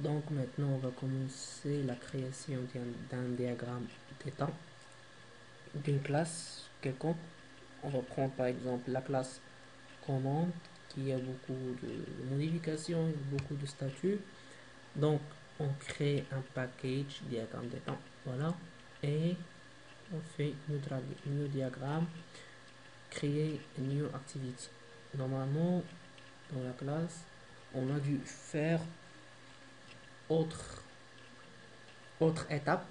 Donc maintenant, on va commencer la création d'un diagramme d'état d'une classe quelconque. On va prendre par exemple la classe commande qui a beaucoup de modifications, beaucoup de statuts. Donc on crée un package diagramme d'état, voilà, et on fait new diagramme, créer new activity. Normalement, dans la classe, on a dû faire autre étape,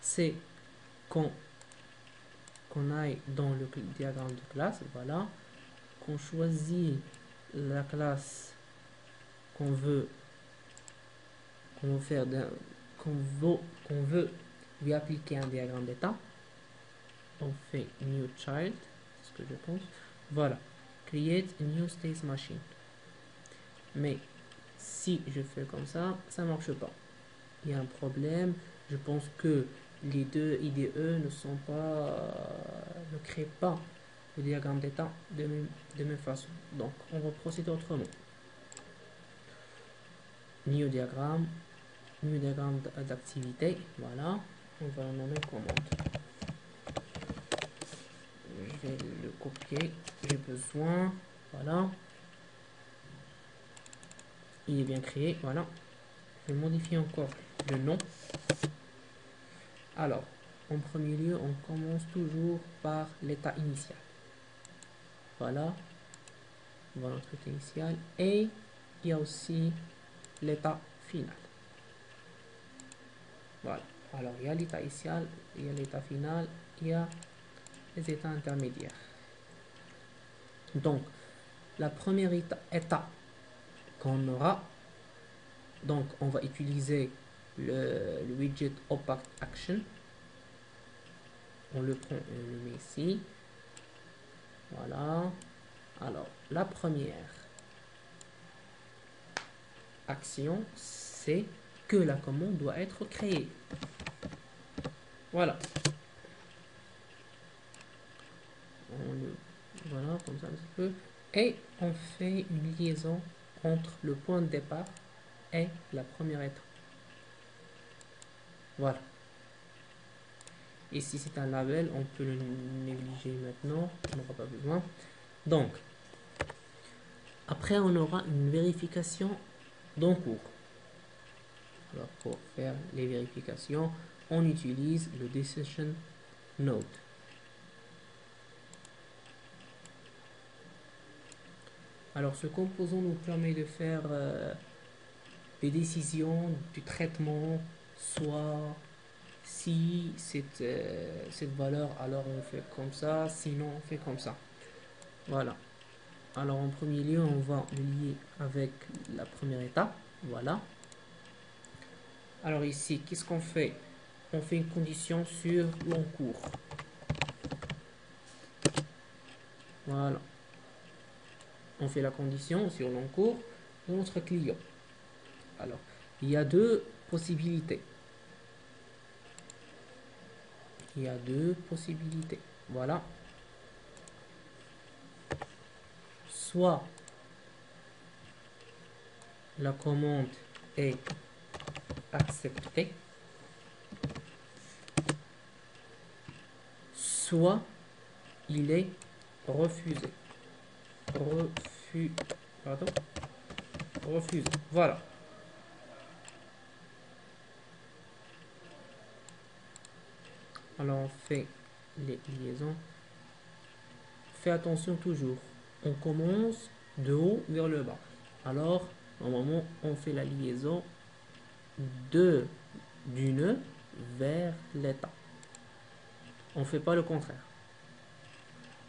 c'est qu'on aille dans le diagramme de classe, voilà, qu'on choisit la classe qu'on veut faire qu'on veut lui appliquer un diagramme d'état. On fait new child, c'est ce que je pense, voilà, create a new state machine. Mais si je fais comme ça marche pas, il y a un problème. Je pense que les deux IDE ne créent pas le diagramme d'état de même façon. Donc on va procéder autrement. New diagramme d'activité, voilà, on va le nommer commande. Je vais le copier, j'ai besoin, voilà, il est bien créé, voilà. Je vais modifier encore le nom. Alors, en premier lieu, on commence toujours par l'état initial. Voilà, notre état initial, et il y a aussi l'état final. Voilà, alors il y a l'état initial, il y a l'état final, il y a les états intermédiaires. Donc, la première état qu'on aura, donc on va utiliser le widget opaque action. On le prend, on le met ici. Voilà. Alors, la première action, c'est que la commande doit être créée. Voilà. Voilà, comme ça un petit peu. Et on fait une liaison entre le point de départ et la première étape. Voilà. Et si c'est un label, on peut le négliger maintenant, on n'aura pas besoin. Donc, après on aura une vérification d'encours. Alors pour faire les vérifications, on utilise le decision node. Alors ce composant nous permet de faire des décisions du traitement, soit si cette valeur, alors on fait comme ça, sinon on fait comme ça. Voilà. Alors en premier lieu, on va le lier avec la première étape. Voilà. Alors ici, qu'est-ce qu'on fait? On fait une condition sur l'encours. Voilà. On fait la condition sur l'encours de notre client. Alors, il y a deux possibilités. Voilà. Soit la commande est acceptée, soit il est refusé. Refusé. Voilà. Alors on fait les liaisons. Fais attention toujours. On commence de haut vers le bas. Alors, normalement, on fait la liaison du nœud vers l'état. On ne fait pas le contraire.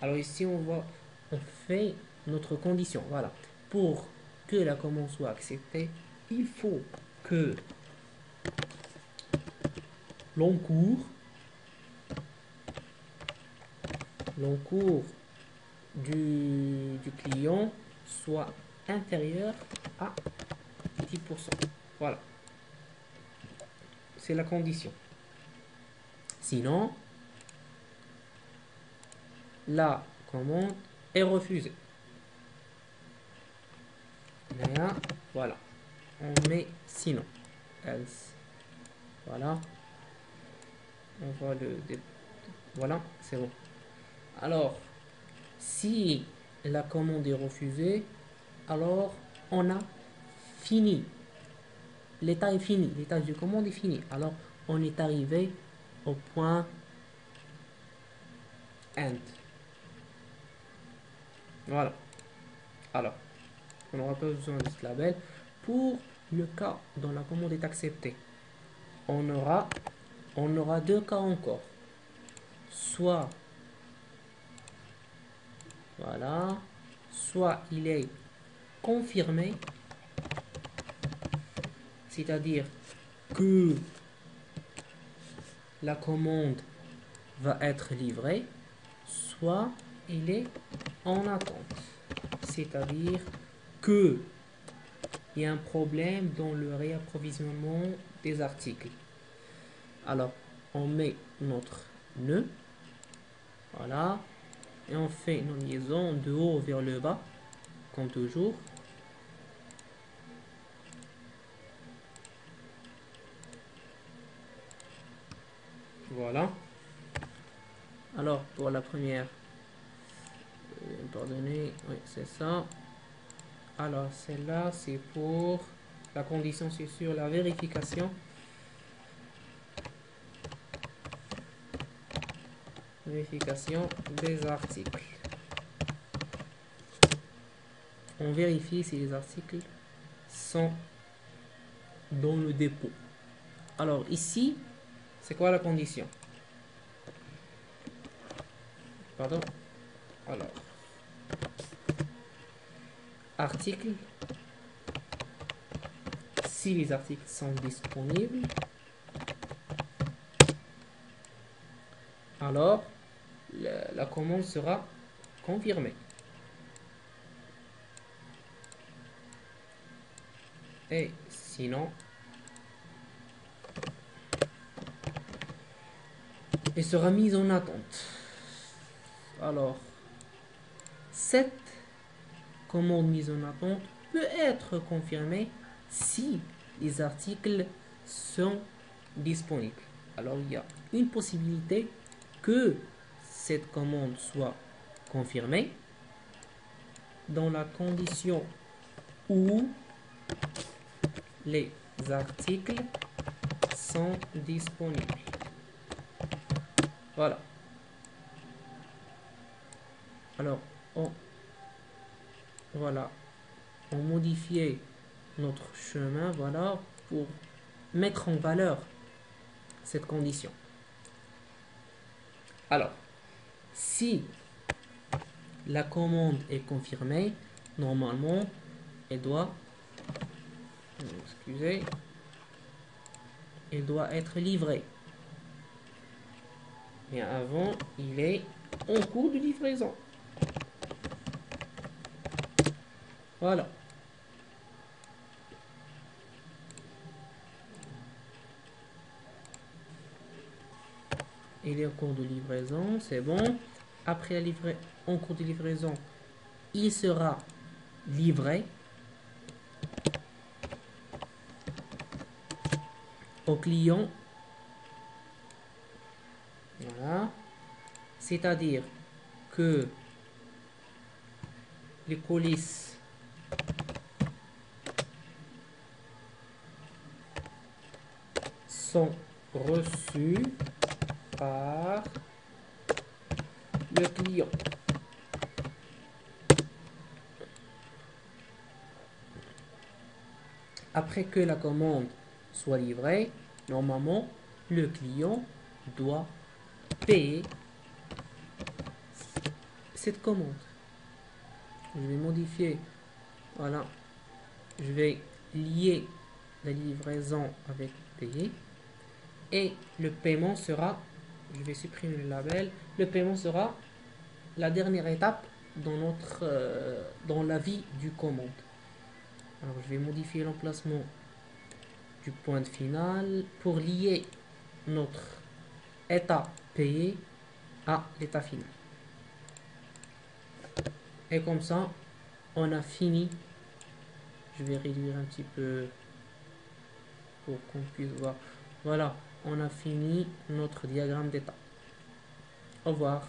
Alors ici, on fait notre condition. Voilà. Pour que la commande soit acceptée, il faut que l'encours du client soit inférieur à 10%. Voilà. C'est la condition. Sinon, la commande est refusée. Voilà. on met sinon. Else. Voilà. On voit voilà, c'est bon. Alors, si la commande est refusée, alors on a fini. L'état est fini. L'état de commande est fini. Alors, on est arrivé au point end. Voilà. Alors, on n'aura pas besoin de ce label. Pour le cas dont la commande est acceptée, on aura deux cas encore. Soit, voilà, soit il est confirmé, c'est-à-dire que la commande va être livrée, soit il est en attente, c'est-à-dire que il y a un problème dans le réapprovisionnement des articles. Alors, on met notre nœud, voilà, et on fait une liaison de haut vers le bas, comme toujours. Voilà. Alors, pour la première, pardonnez, oui, c'est ça. Alors, celle-là, c'est pour la condition, c'est sur la vérification. Vérification des articles. On vérifie si les articles sont dans le dépôt. Alors, ici, c'est quoi la condition? Pardon. Alors, articles. Si les articles sont disponibles, alors la commande sera confirmée. Et sinon, elle sera mise en attente. Alors, cette commande mise en attente peut être confirmée si les articles sont disponibles. Alors, il y a une possibilité que cette commande soit confirmée dans la condition où les articles sont disponibles. Voilà. Alors, on modifie notre chemin, voilà, pour mettre en valeur cette condition. Alors, si la commande est confirmée, normalement, elle doit, excusez, elle doit être livrée. Mais avant, il est en cours de livraison. Voilà. Il est en cours de livraison, c'est bon. Après la en cours de livraison, il sera livré au client. Voilà. C'est-à-dire que les colis sont reçus par le client. Après que la commande soit livrée, normalement, le client doit payer cette commande. Je vais modifier. Voilà. Je vais lier la livraison avec payer. Et le paiement sera, je vais supprimer le label, le paiement sera la dernière étape dans la vie du commande. Alors je vais modifier l'emplacement du point final pour lier notre état payé à l'état final. Et comme ça, on a fini. Je vais réduire un petit peu pour qu'on puisse voir. Voilà, on a fini notre diagramme d'état. Au revoir.